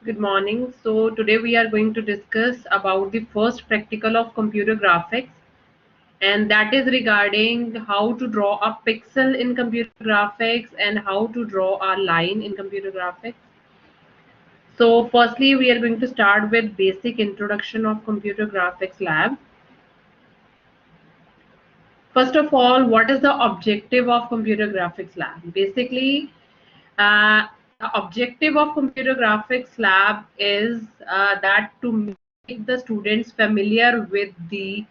Good morning. So today we are going to discuss about the first practical of computer graphics, and that is regarding how to draw a pixel in computer graphics and how to draw a line in computer graphics. So firstly, we are going to start with basic introduction of computer graphics lab. First of all, what is the objective of computer graphics lab? Basically, the objective of computer graphics lab is that to make the students familiar with the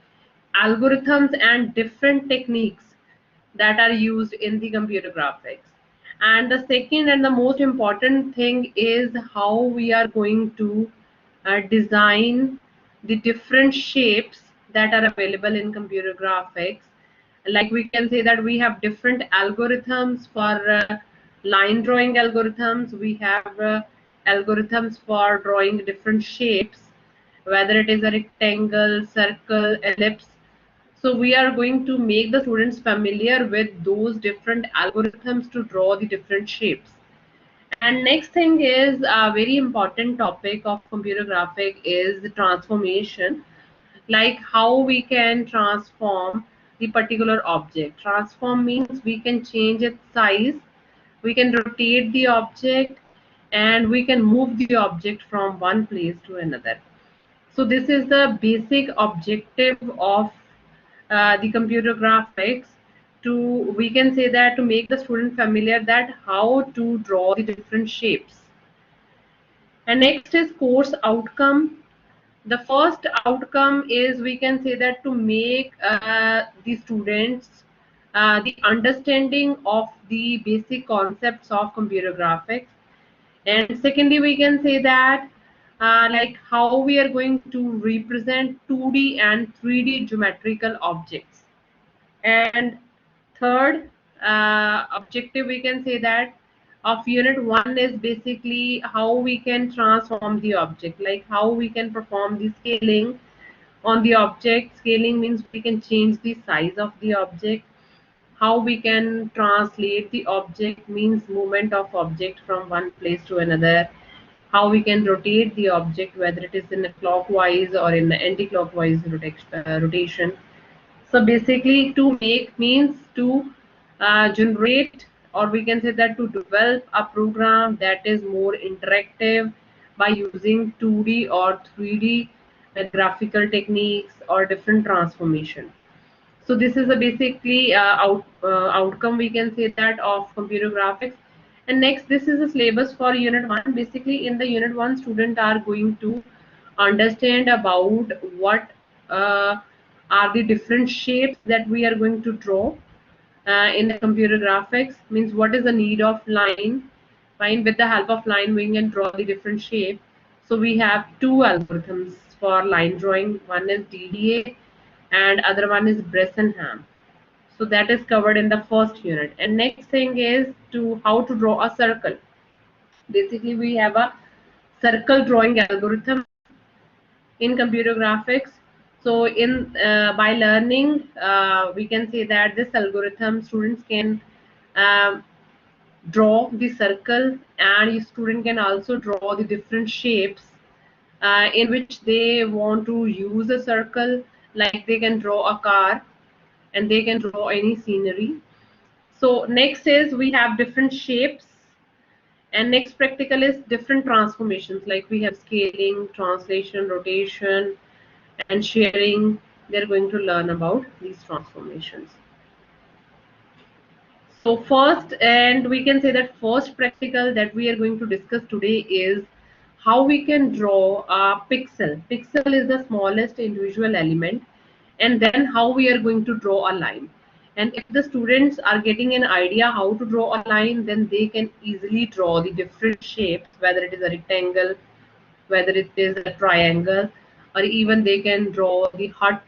algorithms and different techniques that are used in the computer graphics. And the second and the most important thing is how we are going to design the different shapes that are available in computer graphics. Like we can say that we have different algorithms for line drawing algorithms. We have algorithms for drawing different shapes, whether it is a rectangle, circle, ellipse. So we are going to make the students familiar with those different algorithms to draw the different shapes. And next thing is a very important topic of computer graphic is the transformation, like how we can transform the particular object. Transform means we can change its size, we can rotate the object, and we can move the object from one place to another. So this is the basic objective of the computer graphics, to we can say that to make the student familiar that how to draw the different shapes. And next is course outcome. The first outcome is we can say that to make the students the understanding of the basic concepts of computer graphics. And secondly, we can say that like how we are going to represent 2D and 3D geometrical objects. And third objective, we can say that of unit 1 is basically how we can transform the object, like how we can perform the scaling on the object. Scaling means we can change the size of the object. How we can translate the object means movement of object from one place to another. How we can rotate the object, whether it is in a clockwise or in the anti-clockwise rotation. So basically, to make means to generate, or we can say that to develop a program that is more interactive by using 2D or 3D graphical techniques or different transformation. So this is a basically outcome, we can say that, of computer graphics. And next, this is a syllabus for unit 1. Basically, in the unit 1, students are going to understand about what are the different shapes that we are going to draw in the computer graphics. Means what is the need of line. Fine, with the help of line we can draw the different shape. So we have two algorithms for line drawing. One is DDA and other one is Bressenham. So that is covered in the first unit. And next thing is to how to draw a circle. Basically, we have a circle drawing algorithm in computer graphics. So in by learning, we can say that this algorithm students can um, draw the circle, and your student can also draw the different shapes in which they want to use a circle. Like they can draw a car and they can draw any scenery. So next is we have different shapes, and next practical is different transformations, like we have scaling, translation, rotation, and sharing. They're going to learn about these transformations. So first, and we can say that first practical that we are going to discuss today is how we can draw a pixel. Pixel is the smallest individual element, and then how we are going to draw a line. And if the students are getting an idea how to draw a line, then they can easily draw the different shapes, whether it is a rectangle, whether it is a triangle, or even they can draw the hut,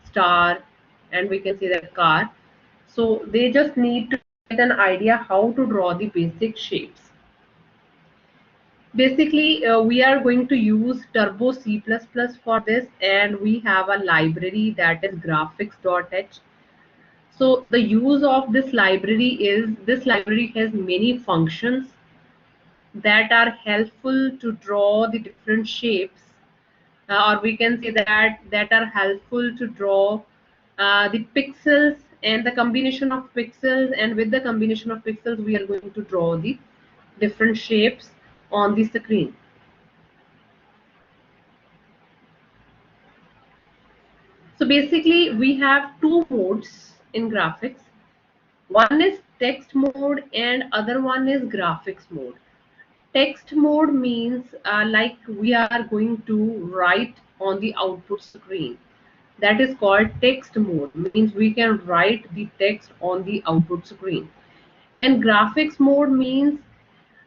star, and we can say that car. So they just need to get an idea how to draw the basic shapes. Basically, we are going to use Turbo C++ for this, and we have a library that is graphics.h. So the use of this library is, this library has many functions. that are helpful to draw the different shapes, or we can say that are helpful to draw the pixels and the combination of pixels, and with the combination of pixels we are going to draw the different shapes on the screen. So basically we have two modes in graphics. One is text mode and other one is graphics mode. Text mode means like we are going to write on the output screen. That is called text mode, means we can write the text on the output screen. And graphics mode means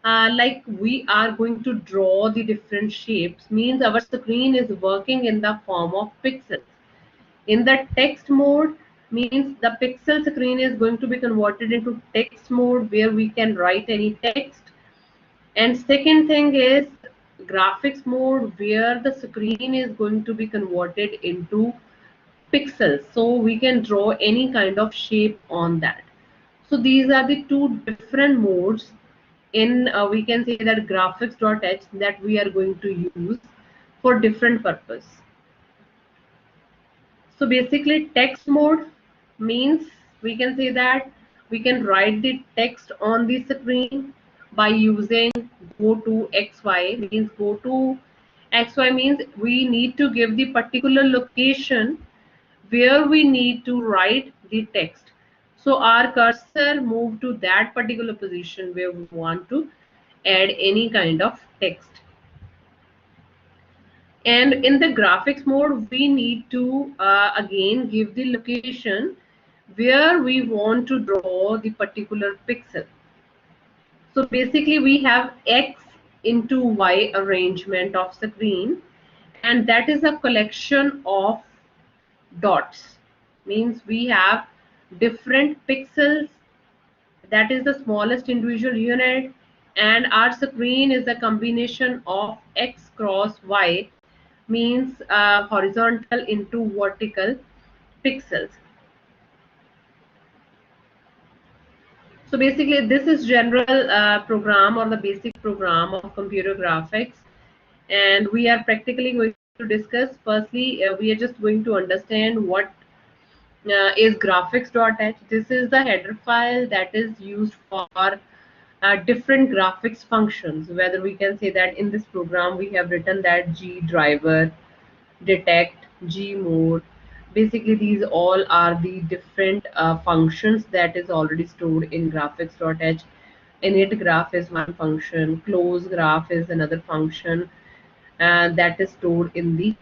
like we are going to draw the different shapes, means our screen is working in the form of pixels. In the text mode means the pixel screen is going to be converted into text mode where we can write any text. And second thing is graphics mode where the screen is going to be converted into pixels, so we can draw any kind of shape on that. So these are the two different modes in we can say that graphics.h that we are going to use for different purpose. So basically text mode means we can say that we can write the text on the screen by using go to xy, means go to xy means we need to give the particular location where we need to write the text. So our cursor move to that particular position where we want to add any kind of text. And in the graphics mode, we need to again give the location where we want to draw the particular pixel. So basically we have X into Y arrangement of screen, and that is a collection of dots, means we have different pixels, that is the smallest individual unit, and our screen is a combination of X cross Y, means horizontal into vertical pixels. So basically this is general program or the basic program of computer graphics, and we are practically going to discuss. Firstly we are just going to understand what is graphics.h. This is the header file that is used for different graphics functions, whether we can say that in this program we have written that G driver, detect, Gmode. Basically these all are the different functions that is already stored in graphics.h. Init graph is one function, close graph is another function, and that is stored in the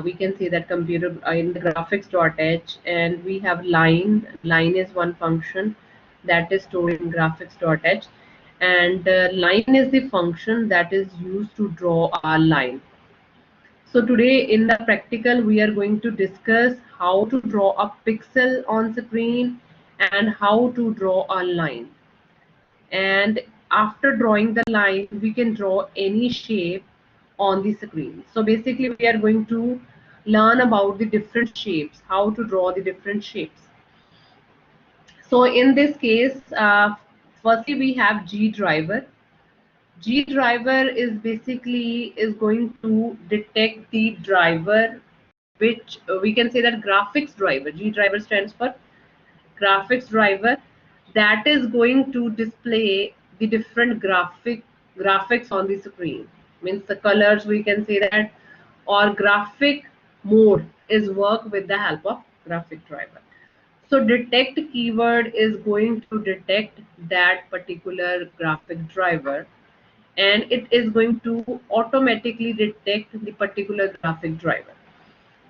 we can say that computer in the graphics.h. And we have line is one function that is stored in graphics.h, and line is the function that is used to draw our line. So today in the practical we are going to discuss how to draw a pixel on screen and how to draw a line. And after drawing the line we can draw any shape on the screen. So basically we are going to learn about the different shapes, how to draw the different shapes. So in this case firstly we have G driver. G driver is basically is going to detect the driver, which we can say that graphics driver. G driver stands for graphics driver, that is going to display the different graphics on the screen. Means the colors we can say that, or graphic mode is work with the help of graphic driver. So detect keyword is going to detect that particular graphic driver, and it is going to automatically detect the particular graphic driver.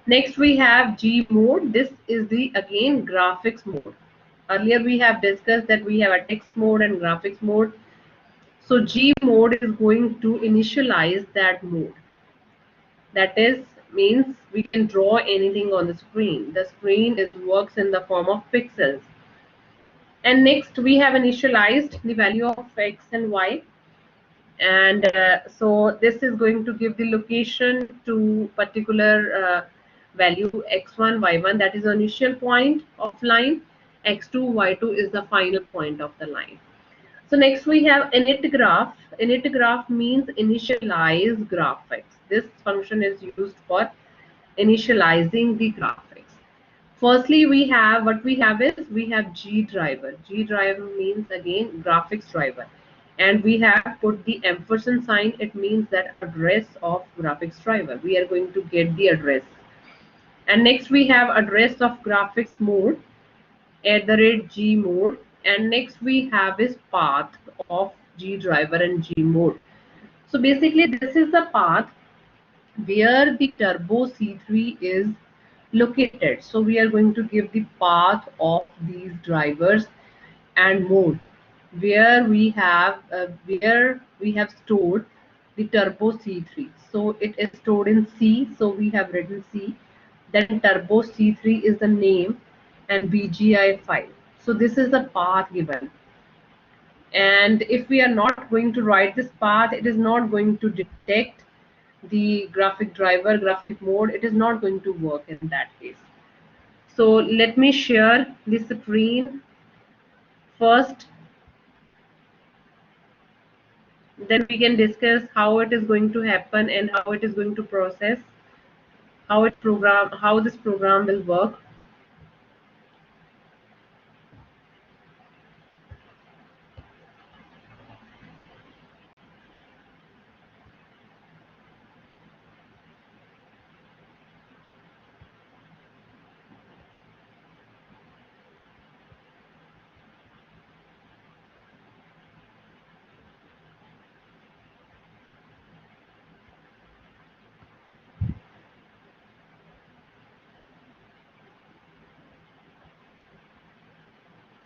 Next we have G mode. This is the again graphics mode. Earlier we have discussed that we have a text mode and graphics mode. So G mode is going to initialize that mode. That is means we can draw anything on the screen. The screen is works in the form of pixels. And next we have initialized the value of X and Y, and so this is going to give the location to particular value x1 y1, that is the initial point of line, x2 y2 is the final point of the line. So next we have init graph. Init graph means initialize graphics. This function is used for initializing the graphics. Firstly, we have G driver. G driver means again graphics driver, and we have put the ampersand sign. It means that address of graphics driver. We are going to get the address. And next we have address of graphics mode @G mode, and next we have is path of G driver and G mode. So basically this is the path where the turbo C3 is located. So we are going to give the path of these drivers and mode where we have stored the turbo C3. So it is stored in C. So we have written C. Then turbo C3 is the name and BGI file. So this is the path given. And if we are not going to write this path, it is not going to detect the graphic driver, graphic mode. It is not going to work in that case. So let me share the screen first, then we can discuss how it is going to happen and how it is going to process, how this program will work.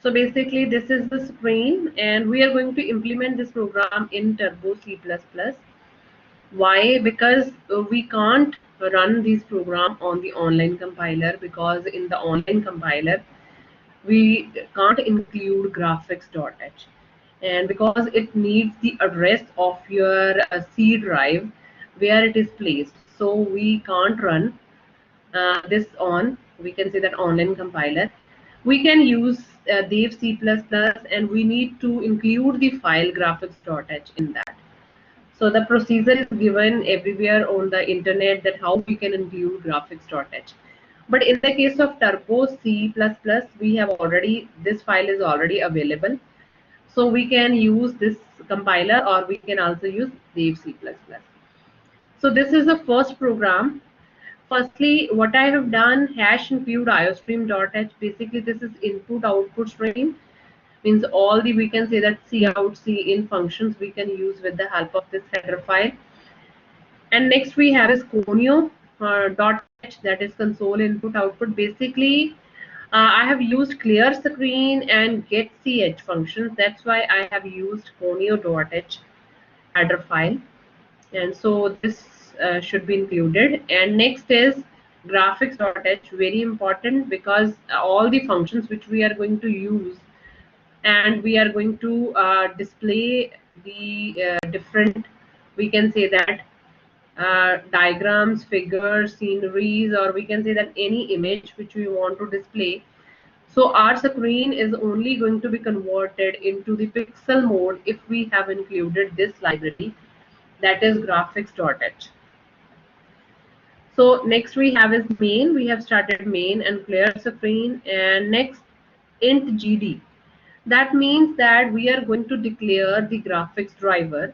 So basically this is the screen, and we are going to implement this program in Turbo C++. Why? Because we can't run this program on the online compiler, because in the online compiler we can't include graphics.h, and because it needs the address of your C drive where it is placed, so we can't run this on, we can say that, online compiler. We can use Dev C++, and we need to include the file graphics.h in that. So the procedure is given everywhere on the internet that how we can include graphics.h. But in the case of Turbo C++, we have already, this file is already available. So we can use this compiler, or we can also use Dev C++. So this is the first program. Firstly, what I have done, hash include iostream.h. Basically, this is input output stream. Means all the, we can say that, cout, cin functions we can use with the help of this header file. And next we have is conio .h, that is console input output. Basically, I have used clear screen and get ch functions. That's why I have used conio.h header file, and so this should be included. And next is graphics.h, very important, because all the functions which we are going to use, and we are going to display the different, we can say that, diagrams, figures, sceneries, or we can say that any image which we want to display. So our screen is only going to be converted into the pixel mode if we have included this library, that is graphics.h. So next we have is main. We have started main and clear screen. And next, int gd. That means that we are going to declare the graphics driver,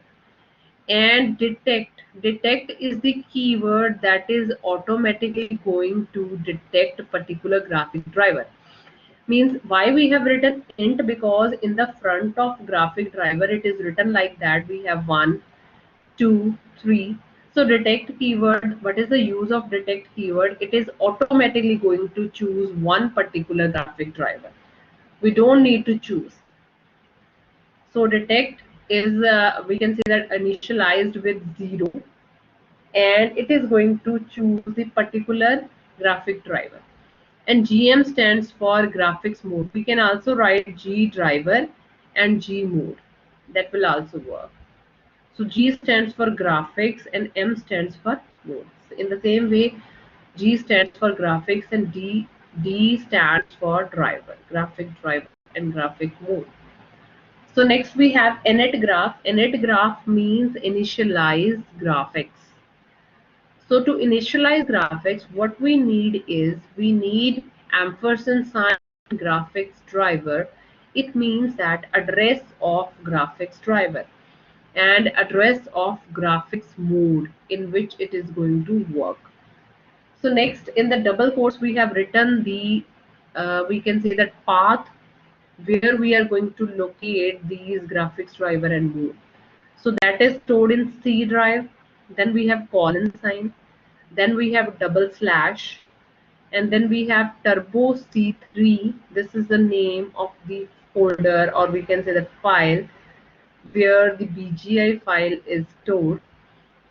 and detect. Detect is the keyword that is automatically going to detect a particular graphic driver. Means why we have written int, because in the front of graphic driver it is written like that. We have 1, 2, 3. So detect keyword, what is the use of detect keyword? It is automatically going to choose one particular graphic driver. We don't need to choose. So detect is, we can say that, initialized with 0, and it is going to choose the particular graphic driver. And GM stands for graphics mode. We can also write G driver and G mode. That will also work. So G stands for graphics and M stands for mode. So in the same way, G stands for graphics and D stands for driver, graphic driver and graphic mode. So next we have init graph. Init graph means initialize graphics. So to initialize graphics, what we need is we need ampersand sign graphics driver. It means that address of graphics driver and address of graphics mode in which it is going to work. So next in the double quotes we have written the we can say that path where we are going to locate these graphics driver and mode. So that is stored in C drive. Then we have colon sign. Then we have double slash. And then we have turbo C3. This is the name of the folder, or we can say the file where the BGI file is stored.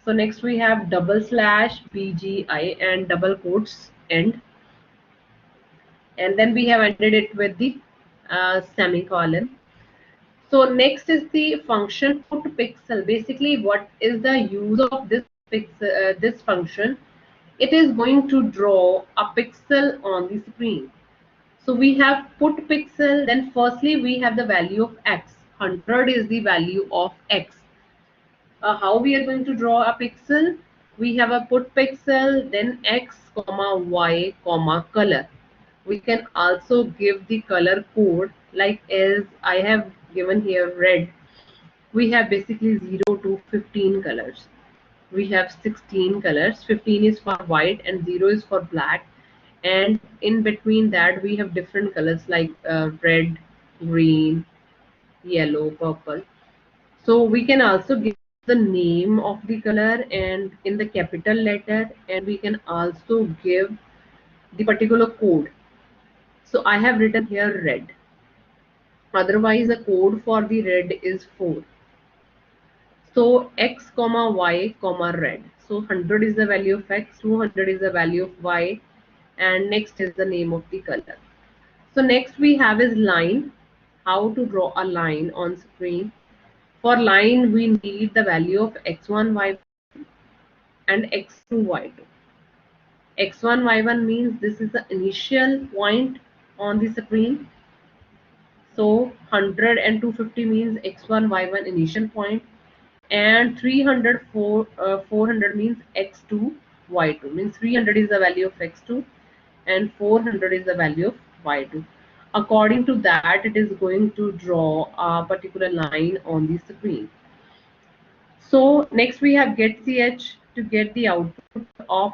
So next we have double slash BGI and double quotes end. And then we have ended it with the semicolon. So next is the function put pixel. Basically, what is the use of this pixel, this function? It is going to draw a pixel on the screen. So we have put pixel. Then firstly, we have the value of x. 100 is the value of x. How we are going to draw a pixel? We have a put pixel, then x, comma y, comma color. We can also give the color code like as I have given here red. We have basically 0 to 15 colors. We have 16 colors. 15 is for white and 0 is for black. And in between that we have different colors like red, green, yellow, purple. So we can also give the name of the color and in the capital letter, and we can also give the particular code. So I have written here red. Otherwise the code for the red is 4. So x comma y comma red. So 100 is the value of x, 200 is the value of y, and next is the name of the color. So next we have is line. How to draw a line on screen. For line we need the value of x1 y and x2 y2. x1 y1 means this is the initial point on the screen. So 100 and 250 means x1 y1 initial point, and 300 400 means x2 y2, means 300 is the value of x2 and 400 is the value of y2. According to that, it is going to draw a particular line on the screen. So next we have get ch. To get the output of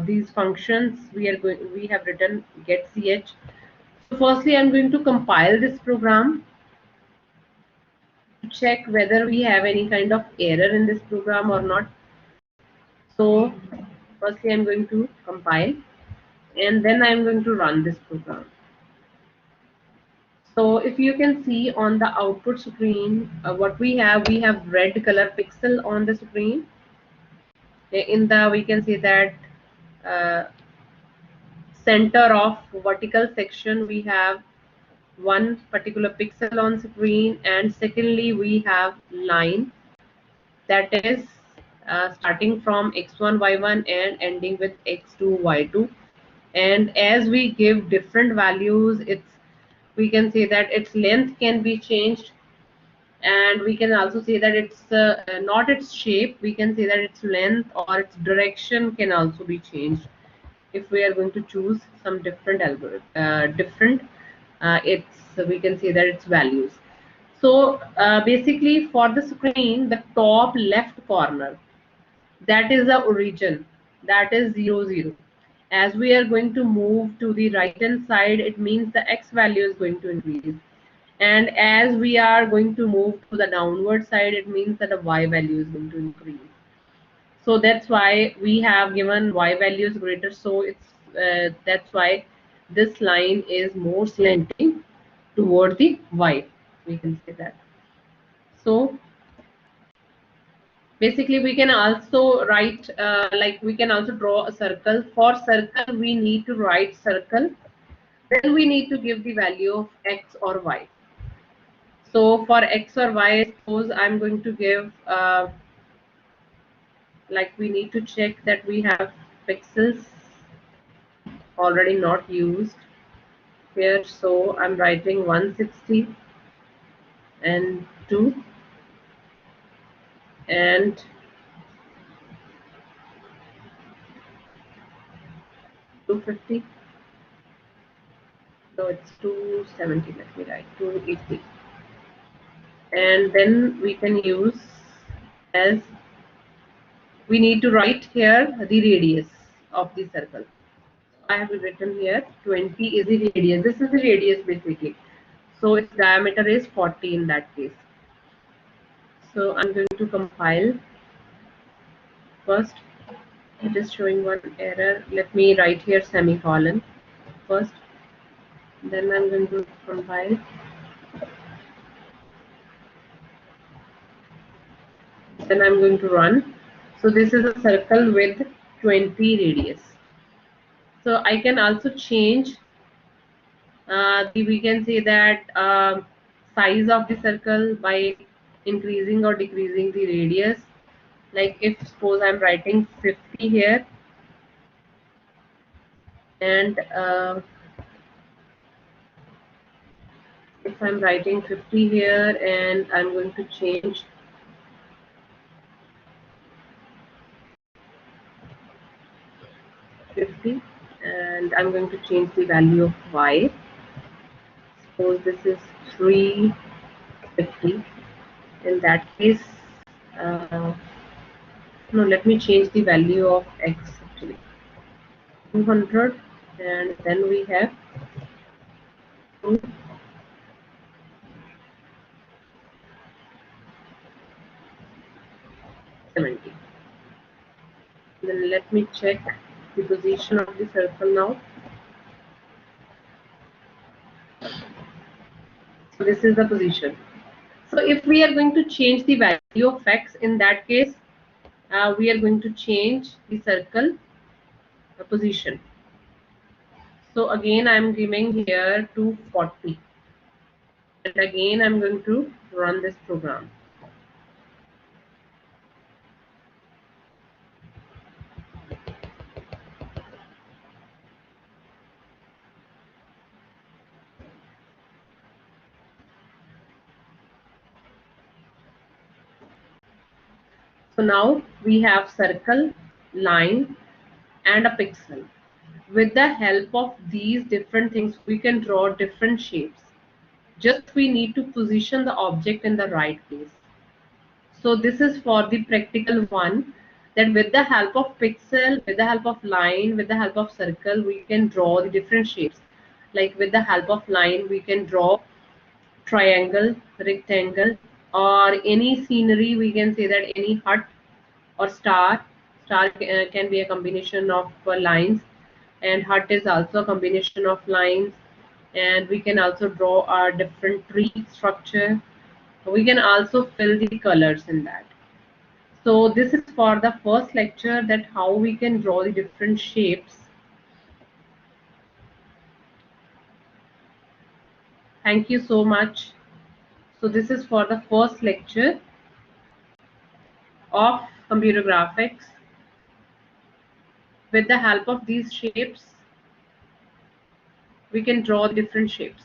these functions, we have written get ch. So firstly I'm going to compile this program to check whether we have any kind of error in this program or not. So firstly I'm going to compile and then I'm going to run this program. So if you can see on the output screen, what we have red color pixel on the screen. In the, we can say that uh, center of vertical section, we have one particular pixel on screen, and secondly we have line that is starting from x1 y1 and ending with x2 y2. And as we give different values, it's, we can say that its length can be changed, and we can also say that it's not its shape, we can say that its length or its direction can also be changed if we are going to choose some different algorithm, different it's, we can say that its values. So basically for the screen, the top left corner, that is the origin, that is 0 0. As we are going to move to the right hand side, it means the x value is going to increase, and as we are going to move to the downward side, it means that the y value is going to increase. So that's why we have given y value is greater, so it's that's why this line is more slanting toward the y, we can say that. So basically we can also write like we can also draw a circle. For circle we need to write circle, then we need to give the value of x or y. So for x or y, suppose I'm going to give like we need to check that we have pixels already not used here, so I'm writing 160. and 2 and 250. So it's 270. Let me write 280. And then we can use as we need to write here the radius of the circle. I have written here 20 is the radius. This is the radius basically. So its diameter is 40 in that case. So I'm going to compile first. It is showing one error. Let me write here semicolon first. Then I'm going to compile. Then I'm going to run. So this is a circle with 20 radius. So I can also change we can say that size of the circle by increasing or decreasing the radius. Like if suppose I'm writing 50 here and if I'm writing 50 here and I'm going to change 50 and I'm going to change the value of y. Suppose this is 350. In that case, no, let me change the value of x actually. 200 and then we have 270. Then let me check the position of the circle now. So this is the position. So if we are going to change the value of x, in that case, we are going to change the circle position. So again, I'm giving here 240. And again, I'm going to run this program. So now we have circle, line, and a pixel. With the help of these different things, we can draw different shapes. Just we need to position the object in the right place. So this is for the practical one, that with the help of pixel, with the help of line, with the help of circle, we can draw the different shapes. Like with the help of line, we can draw triangle, rectangle, or any scenery. We can say that any hut or star. Star can be a combination of lines, and hut is also a combination of lines. And we can also draw a different tree structure. We can also fill the colors in that. So this is for the first lecture, that how we can draw the different shapes. Thank you so much. So this is for the first lecture of computer graphics. With the help of these shapes, we can draw different shapes.